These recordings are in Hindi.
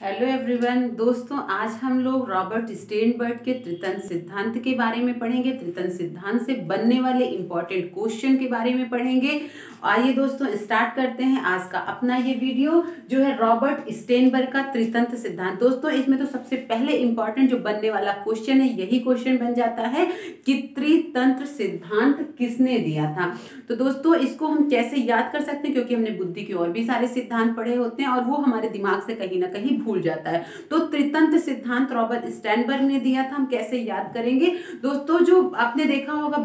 हेलो एवरीवन दोस्तों, आज हम लोग रॉबर्ट स्टेनबर्ग के त्रितंत्र सिद्धांत के बारे में पढ़ेंगे। त्रितंत्र सिद्धांत से बनने वाले इंपॉर्टेंट क्वेश्चन के बारे में पढ़ेंगे। आइए दोस्तों स्टार्ट करते हैं आज का अपना ये वीडियो जो है रॉबर्ट स्टेनबर्ग का त्रितंत्र सिद्धांत। दोस्तों इसमें तो सबसे पहले इंपॉर्टेंट जो बनने वाला क्वेश्चन है यही क्वेश्चन बन जाता है कि त्रितंत्र सिद्धांत किसने दिया था। तो दोस्तों इसको हम कैसे याद कर सकते हैं, क्योंकि हमने बुद्धि के और भी सारे सिद्धांत पढ़े होते हैं और वो हमारे दिमाग से कहीं ना कहीं भूल जाता है। तो त्रितंत्र सिद्धांत रॉबर्ट स्टेनबर्ग ने दिया था। हम कैसे याद करेंगे दोस्तों, जो आपने देखा होगा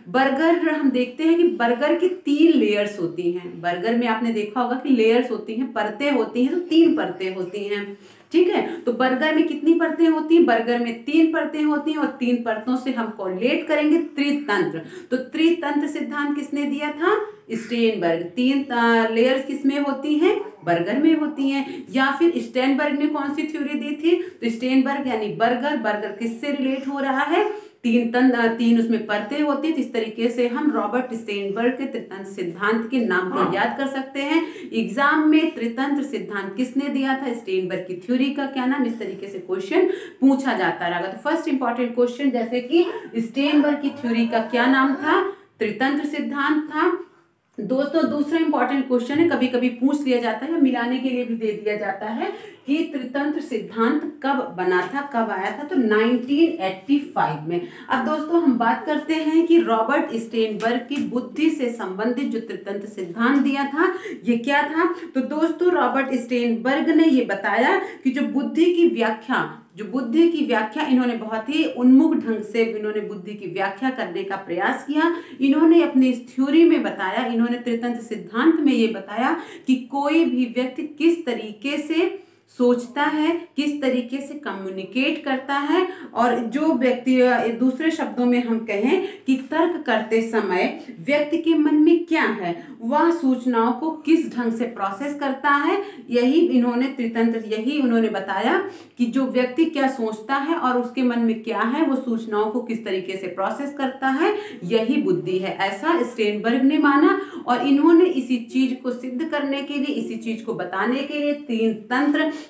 बर्गर हम देखते हैं कि बर्गर की 3 लेयर्स होती हैं। बर्गर में आपने देखा होगा कि लेयर्स होती हैं, परतें होती हैं, तो 3 परतें होती हैं। ठीक है, तो बर्गर में कितनी परतें होती हैं? बर्गर में 3 परतें होती हैं और 3 परतों से हम कोरिलेट करेंगे त्रितंत्र। तो त्रितंत्र सिद्धांत किसने दिया था? स्टेनबर्ग। 3 लेयर्स किसमें होती हैं? बर्गर में होती हैं। या फिर स्टेनबर्ग ने कौन सी थ्योरी दी थी? तो स्टेनबर्ग यानी बर्गर किससे रिलेट हो रहा है? 3 उसमें परतें होती है। तो इस तरीके से हम रॉबर्ट स्टेनबर्ग के त्रितंत्र सिद्धांत के नाम को याद कर सकते हैं। एग्जाम में त्रितंत्र सिद्धांत किसने दिया था? स्टेनबर्ग की थ्योरी का क्या नाम? इस तरीके से क्वेश्चन पूछा जाता रहेगा। तो फर्स्ट इंपॉर्टेंट क्वेश्चन जैसे कि स्टेनबर्ग की थ्योरी का क्या नाम था? त्रितंत्र सिद्धांत था। दोस्तों दूसरा इंपॉर्टेंट क्वेश्चन है, कभी कभी पूछ लिया जाता है, मिलाने के लिए भी दे दिया जाता है कि त्रितंत्र सिद्धांत कब बना था, कब आया था? तो 1985 में। अब दोस्तों हम बात करते हैं कि रॉबर्ट स्टेनबर्ग की बुद्धि से संबंधित जो त्रितंत्र सिद्धांत दिया था ये क्या था? तो दोस्तों रॉबर्ट स्टेनबर्ग ने ये बताया कि जो बुद्धि की व्याख्या इन्होंने बहुत ही उन्मुख ढंग से इन्होंने बुद्धि की व्याख्या करने का प्रयास किया। इन्होंने अपनी इस थ्योरी में बताया, इन्होंने त्रितंत्र सिद्धांत में ये बताया कि कोई भी व्यक्ति किस तरीके से सोचता है, किस तरीके से कम्युनिकेट करता है, और जो व्यक्ति दूसरे शब्दों में हम कहें कि तर्क करते समय व्यक्ति के मन में क्या है, वह सूचनाओं को किस ढंग से प्रोसेस करता है, यही उन्होंने बताया कि जो व्यक्ति क्या सोचता है और उसके मन में क्या है, वो सूचनाओं को किस तरीके से प्रोसेस करता है, यही बुद्धि है, ऐसा स्टेनबर्ग ने माना। और इन्होंने इसी चीज को सिद्ध करने के लिए, इसी चीज को बताने के लिए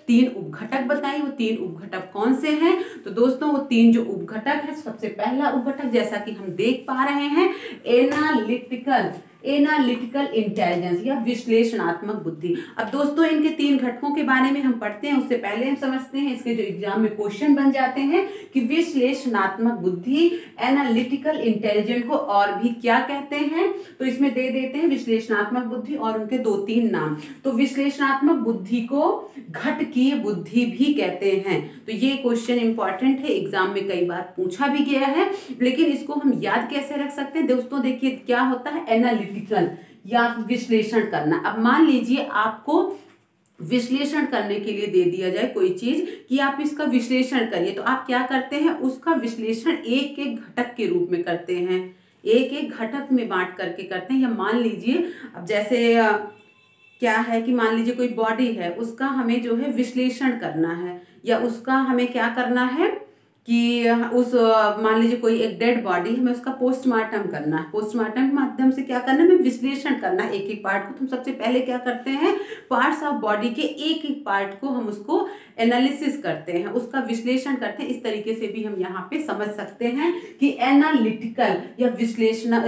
3 उपघटक बताई। वो 3 उपघटक कौन से हैं? तो दोस्तों वो 3 जो उपघटक है, सबसे पहला उपघटक जैसा कि हम देख पा रहे हैं एनालिटिकल इंटेलिजेंस या विश्लेषणात्मक बुद्धि। अब दोस्तों इनके 3 घटकों के बारे में हम पढ़ते हैं, उससे पहले हम समझते हैं इसके जो एग्जाम में क्वेश्चन बन जाते हैं कि विश्लेषणात्मक बुद्धि, एनालिटिकल इंटेलिजेंस को और भी क्या कहते हैं? तो इसमें दे देते हैं विश्लेषणात्मक बुद्धि और उनके 2-3 नाम। तो विश्लेषणात्मक बुद्धि को घटकीय बुद्धि भी कहते हैं। तो ये क्वेश्चन इंपॉर्टेंट है, एग्जाम में कई बार पूछा भी गया है, लेकिन इसको हम याद कैसे रख सकते हैं? दोस्तों देखिए क्या होता है एनालिटिकल या विश्लेषण करना। अब मान लीजिए आपको विश्लेषण करने के लिए दे दिया जाए कोई चीज कि आप इसका विश्लेषण करिए, तो आप क्या करते हैं? उसका विश्लेषण एक एक घटक के रूप में करते हैं, एक एक घटक में बांट करके करते हैं। या मान लीजिए अब जैसे क्या है कि मान लीजिए कोई बॉडी है, उसका हमें जो है विश्लेषण करना है, या उसका हमें क्या करना है कि मान लीजिए कोई एक डेड बॉडी है, हमें उसका पोस्टमार्टम करना है। पोस्टमार्टम के माध्यम से क्या करना है? हमें विश्लेषण करना है एक एक पार्ट को। तो हम सबसे पहले क्या करते हैं? पार्ट्स ऑफ बॉडी के एक एक पार्ट को हम उसको एनालिसिस करते हैं, उसका विश्लेषण करते हैं। इस तरीके से भी हम यहाँ पे समझ सकते हैं कि एनालिटिकल या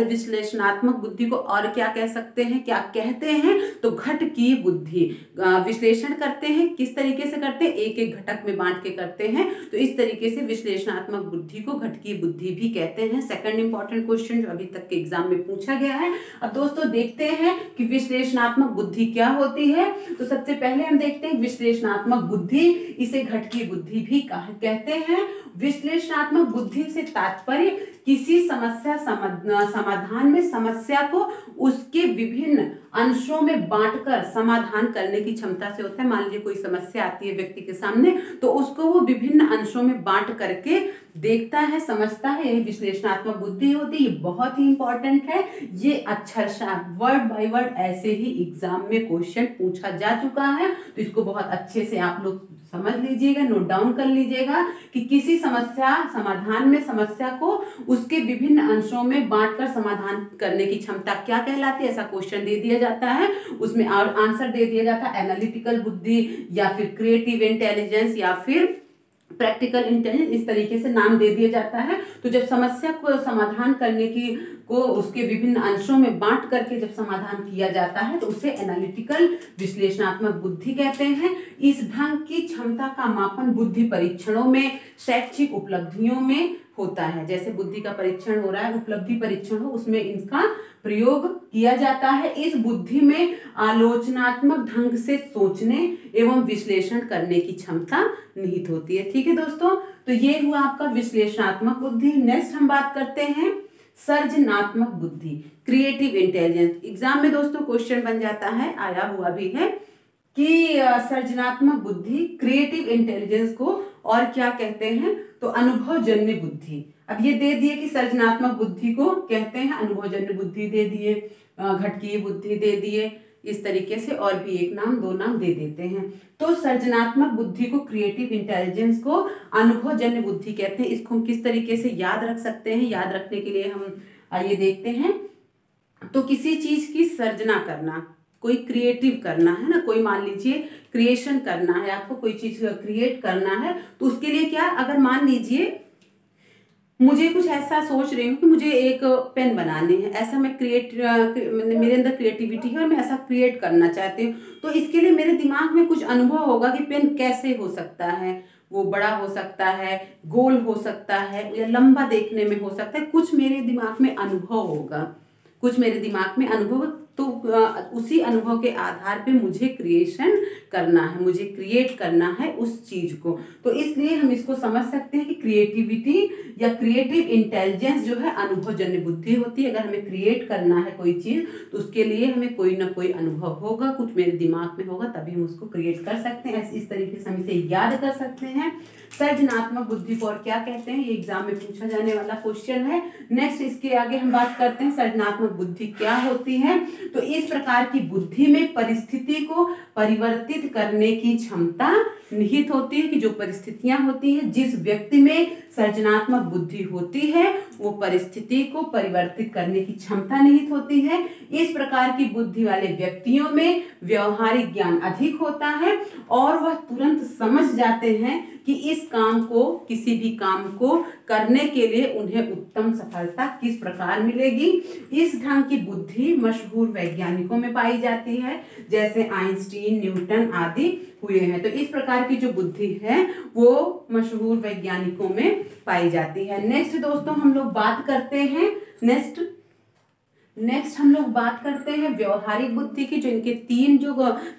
विश्लेषणात्मक बुद्धि को और क्या कह सकते हैं, क्या कहते हैं? तो घटकीय बुद्धि। विश्लेषण करते हैं, किस तरीके से करते हैं? एक एक घटक में बांट के करते हैं। तो इस तरीके से विश्लेषणात्मक बुद्धि को घटकीय बुद्धि भी कहते हैं। सेकंड इंपॉर्टेंट क्वेश्चन जो अभी तक के एग्जाम में पूछा गया है। अब दोस्तों देखते हैं कि विश्लेषणात्मक बुद्धि क्या होती है। तो सबसे पहले हम देखते हैं विश्लेषणात्मक बुद्धि, इसे घटकीय बुद्धि भी कहते हैं। विश्लेषणात्मक बुद्धि से तात्पर्य किसी समस्या समाधान में समस्या को उसके विभिन्न अंशों में बांटकर समाधान करने की क्षमता से होता है। मान लीजिए कोई समस्या आती है व्यक्ति के सामने, तो उसको वो विभिन्न अंशों में बांट करके करके देखता है, समझता है, यही विश्लेषणात्मक बुद्धि होती है। ये बहुत ही इंपॉर्टेंट है। ये अक्षरशः वर्ड बाय वर्ड ऐसे ही एग्जाम में क्वेश्चन पूछा जा चुका है, तो इसको बहुत अच्छे से आप लोग समझ लीजिएगा, नोट डाउन कर लीजिएगा कि किसी समस्या समाधान में समस्या को उसके विभिन्न अंशों में बांटकर समाधान करने की क्षमता क्या कहलाती है। ऐसा क्वेश्चन दे दिया जाता है, उसमें आंसर दे दिया जाता है एनालिटिकल बुद्धि या फिर क्रिएटिव इंटेलिजेंस या फिर प्रैक्टिकल इंटेलिजेंस, इस तरीके से नाम दे दिया जाता है। तो जब समस्या को समाधान करने की को उसके विभिन्न अंशों में बांट करके जब समाधान किया जाता है तो उसे एनालिटिकल विश्लेषणात्मक बुद्धि कहते हैं। इस ढंग की क्षमता का मापन बुद्धि परीक्षणों में, शैक्षिक उपलब्धियों में होता है। जैसे बुद्धि का परीक्षण हो रहा है, उपलब्धि परीक्षण हो, उसमें इनका प्रयोग किया जाता है। इस बुद्धि में आलोचनात्मक ढंग से सोचने एवं विश्लेषण करने की क्षमता निहित होती है। ठीक है दोस्तों, तो ये हुआ आपका विश्लेषणात्मक बुद्धि। नेक्स्ट हम बात करते हैं सर्जनात्मक बुद्धि, क्रिएटिव इंटेलिजेंस। एग्जाम में दोस्तों क्वेश्चन बन जाता है, आया हुआ भी है कि सर्जनात्मक बुद्धि, क्रिएटिव इंटेलिजेंस को और क्या कहते हैं, तो अनुभवजन्य बुद्धि। अब ये दे दिए कि सर्जनात्मक बुद्धि को कहते हैं, अनुभवजन्य बुद्धि दे दिए, घटकीय बुद्धि दे दिए, इस तरीके से और भी एक नाम दो नाम दे देते हैं। तो सर्जनात्मक बुद्धि को, क्रिएटिव इंटेलिजेंस को अनुभवजन्य बुद्धि कहते हैं। इसको हम किस तरीके से याद रख सकते हैं, याद रखने के लिए हम आइए देखते हैं। तो किसी चीज की सर्जना करना, कोई क्रिएटिव करना है ना, कोई मान लीजिए क्रिएशन करना है, आपको कोई चीज क्रिएट करना है, तो उसके लिए क्या, अगर मान लीजिए मुझे कुछ ऐसा सोच रही हूँ कि मुझे एक पेन बनानी है, ऐसा मैं मेरे अंदर क्रिएटिविटी है और मैं ऐसा क्रिएट करना चाहती हूँ, तो इसके लिए मेरे दिमाग में कुछ अनुभव होगा कि पेन कैसे हो सकता है, वो बड़ा हो सकता है, गोल हो सकता है, या लंबा देखने में हो सकता है, कुछ मेरे दिमाग में अनुभव होगा, कुछ मेरे दिमाग में अनुभव, तो उसी अनुभव के आधार पे मुझे क्रिएशन करना है, मुझे क्रिएट करना है उस चीज को। तो इसलिए हम इसको समझ सकते हैं कि क्रिएटिविटी या क्रिएटिव इंटेलिजेंस जो है अनुभवजन्य बुद्धि होती है। अगर हमें क्रिएट करना है कोई चीज तो उसके लिए हमें कोई ना कोई अनुभव होगा, कुछ मेरे दिमाग में होगा, तभी हम उसको क्रिएट कर सकते हैं। इस तरीके से हम इसे याद कर सकते हैं। सर्जनात्मक बुद्धि को और क्या कहते हैं, ये एग्जाम में पूछा जाने वाला क्वेश्चन है। नेक्स्ट इसके आगे हम बात करते हैं सर्जनात्मक बुद्धि क्या होती है। तो इस प्रकार की बुद्धि में परिस्थिति को परिवर्तित करने की क्षमता निहित होती है, कि जो परिस्थितियां होती हैं, जिस व्यक्ति में सर्जनात्मक बुद्धि होती है वो परिस्थिति को परिवर्तित करने की क्षमता निहित होती है। इस प्रकार की बुद्धि वाले व्यक्तियों में व्यवहारिक ज्ञान अधिक होता है और वह तुरंत समझ जाते हैं कि इस काम को, किसी भी काम को करने के लिए उन्हें उत्तम सफलता किस प्रकार मिलेगी। इस ढंग की बुद्धि मशहूर वैज्ञानिकों में पाई जाती है, जैसे आइंस्टीन, न्यूटन आदि हुए हैं। तो इस प्रकार की जो बुद्धि है वो मशहूर वैज्ञानिकों में पाई जाती है। नेक्स्ट दोस्तों हम लोग बात करते हैं, नेक्स्ट हम लोग बात करते हैं व्यवहारिक बुद्धि की। जो इनके तीन जो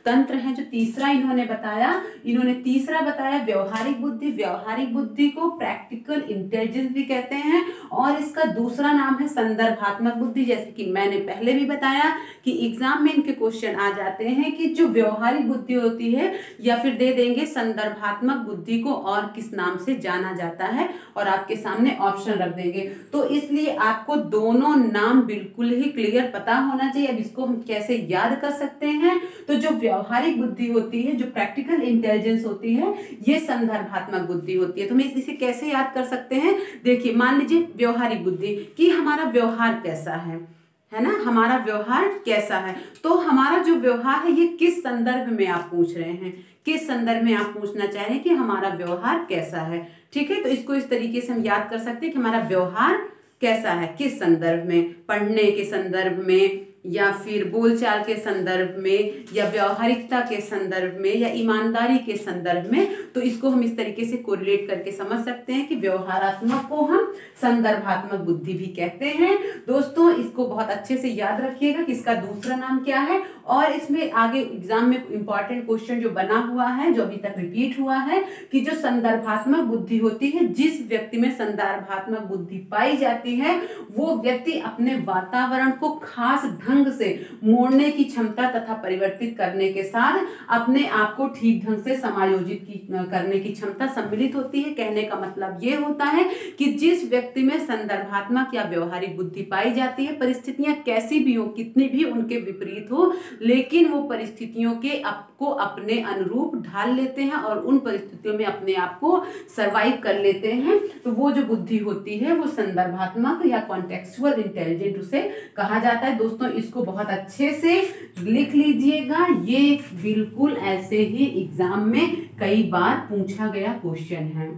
तंत्र हैं, जो तीसरा इन्होंने तीसरा बताया व्यवहारिक बुद्धि। व्यवहारिक बुद्धि को प्रैक्टिकल इंटेलिजेंस भी कहते हैं और इसका दूसरा नाम है संदर्भात्मक बुद्धि। जैसे कि मैंने पहले भी बताया कि एग्जाम में इनके क्वेश्चन आ जाते हैं कि जो व्यवहारिक बुद्धि होती है, या फिर दे देंगे संदर्भात्मक बुद्धि को और किस नाम से जाना जाता है, और आपके सामने ऑप्शन रख देंगे। तो इसलिए आपको दोनों नाम बिल्कुल ही क्लियर पता होना चाहिए। अब इसको हम कैसे याद कर सकते हैं, तो जो व्यवहारिक बुद्धि होती है, जो प्रैक्टिकल इंटेलिजेंस होती है, ये संदर्भात्मक बुद्धि होती है। तो मैं इसे कैसे याद कर सकते हैं, देखिए मान लीजिए व्यवहारिक बुद्धि कि हमारा व्यवहार कैसा है ना, हमारा व्यवहार कैसा है। तो हमारा जो व्यवहार है ये किस संदर्भ में आप पूछ रहे हैं, किस संदर्भ में आप पूछना चाह रहे हैं कि हमारा व्यवहार कैसा है। ठीक है, तो इसको इस तरीके से हम याद कर सकते हैं कि हमारा व्यवहार कैसा है, किस संदर्भ में, पढ़ने के संदर्भ में, या फिर बोलचाल के संदर्भ में, या व्यवहारिकता के संदर्भ में, या ईमानदारी के संदर्भ में। तो इसको हम इस तरीके से कोरिलेट करके समझ सकते हैं कि व्यवहारात्मक को हम संदर्भात्मक बुद्धि भी कहते हैं। दोस्तों इसको बहुत अच्छे से याद रखिएगा कि इसका दूसरा नाम क्या है, और इसमें आगे एग्जाम में इंपॉर्टेंट क्वेश्चन जो बना हुआ है, जो अभी तक रिपीट हुआ है, कि जो संदर्भात्मक बुद्धि होती है, जिस व्यक्ति में संदर्भात्मक बुद्धि पाई जाती है वो व्यक्ति अपने वातावरण को खास ढंग से मोड़ने की क्षमता तथा परिवर्तित करने के साथ अपने आप को ठीक ढंग से समायोजित करने की क्षमता सम्मिलित होती है। कहने का मतलब ये होता है कि जिस व्यक्ति में संदर्भात्मक या व्यवहारिक बुद्धि पाई जाती है, परिस्थितियां कैसी भी हो, कितनी भी उनके विपरीत हो, लेकिन वो परिस्थितियों के आपको अपने अनुरूप ढाल लेते हैं और उन परिस्थितियों में अपने आप को सर्वाइव कर लेते हैं, तो वो जो बुद्धि होती है वो संदर्भात्मक या कॉन्टेक्सुअल इंटेलिजेंट उसे कहा जाता है। दोस्तों इसको बहुत अच्छे से लिख लीजिएगा, ये बिल्कुल ऐसे ही एग्जाम में कई बार पूछा गया क्वेश्चन है।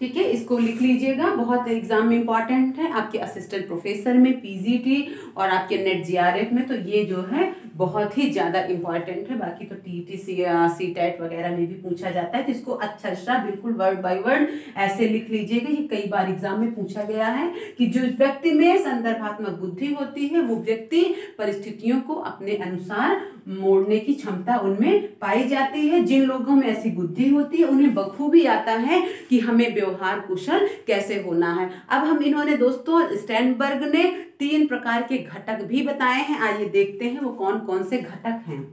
ठीक है, इसको लिख लीजिएगा, बहुत एग्जाम में इंपॉर्टेंट है। आपके असिस्टेंट प्रोफेसर में, पीजीटी और आपके नेट जीआरएफ में तो ये जो है बहुत ही ज्यादा इंपॉर्टेंट है। बाकी तो टीटी सीटेट वगैरह में भी पूछा जाता है, तो इसको अच्छा बिल्कुल वर्ड बाय वर्ड ऐसे लिख लीजिएगा। ये कई बार एग्जाम में पूछा गया है कि जो व्यक्ति में संदर्भात्मक बुद्धि होती है वो व्यक्ति परिस्थितियों को अपने अनुसार मोड़ने की क्षमता उनमें पाई जाती है। जिन लोगों में ऐसी बुद्धि होती है उन्हें बखूबी आता है कि हमें व्यवहार कुशल कैसे होना है। अब हम इन्होंने दोस्तों स्टैनबर्ग ने 3 प्रकार के घटक भी बताए हैं, आइए देखते हैं वो कौन कौन से घटक हैं।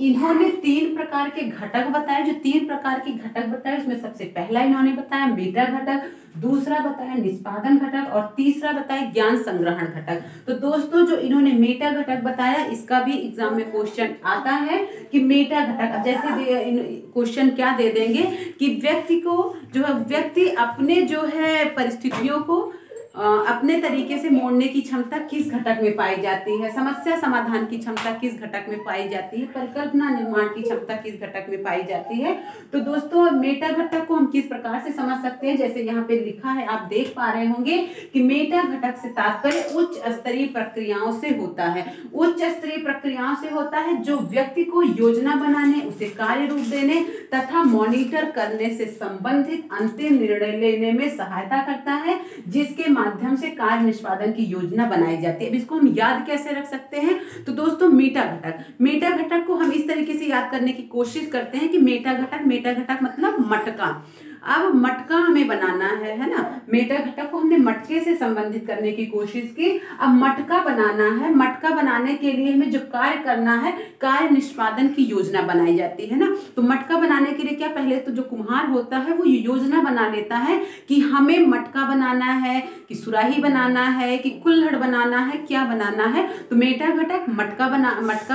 इन्होंने 3 प्रकार के घटक बताए। जो 3 प्रकार के घटक बताए उसमें सबसे पहला इन्होंने बताया मेटा घटक, दूसरा बताया निष्पादन घटक और तीसरा बताया ज्ञान संग्रहण घटक। तो दोस्तों जो इन्होंने मेटा घटक बताया इसका भी एग्जाम में क्वेश्चन आता है कि मेटा घटक, अब जैसे क्वेश्चन क्या दे देंगे कि व्यक्ति को जो है व्यक्ति अपने जो है परिस्थितियों को अपने तरीके से मोड़ने की क्षमता किस घटक में पाई जाती है, समस्या समाधान की क्षमता किस घटक में पाई जाती है, परिकल्पना निर्माण की क्षमता किस घटक में पाई जाती है। तो दोस्तों मेटा घटक को हम किस प्रकार से समझ सकते हैं, जैसे यहाँ पे लिखा है आप देख पा रहे होंगे कि मेटा घटक से तात्पर्य उच्च स्तरीय प्रक्रियाओं से होता है। उच्च स्तरीय प्रक्रियाओं से होता है जो व्यक्ति को योजना बनाने, उसे कार्य रूप देने तथा मॉनिटर करने से संबंधित अंतिम निर्णय लेने में सहायता करता है, जिसके माध्यम से कार्य निष्पादन की योजना बनाई जाती है। अब इसको हम याद कैसे रख सकते हैं, तो दोस्तों मेटा घटक को हम इस तरीके से याद करने की कोशिश करते हैं कि मेटा घटक मतलब मटका। अब मटका हमें बनाना है ना, मेटा घटक को हमने मटके से संबंधित करने की कोशिश की। अब मटका बनाना है, मटका बनाने के लिए हमें जो कार्य करना है, कार्य निष्पादन की योजना बनाई जाती है ना। तो मटका बनाने के लिए क्या, पहले तो जो कुम्हार होता है वो योजना बना लेता है कि हमें मटका बनाना है, कि सुराही बनाना है, कि कुल्हड़ बनाना है, क्या बनाना है। तो मेटा घटक मटका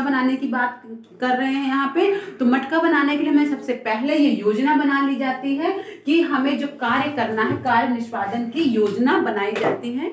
बनाने की बात कर रहे हैं यहाँ पे। तो मटका बनाने के लिए हमें सबसे पहले ये योजना बना ली जाती है कि हमें जो कार्य करना है, कार्य निष्पादन की योजना बनाई जाती है।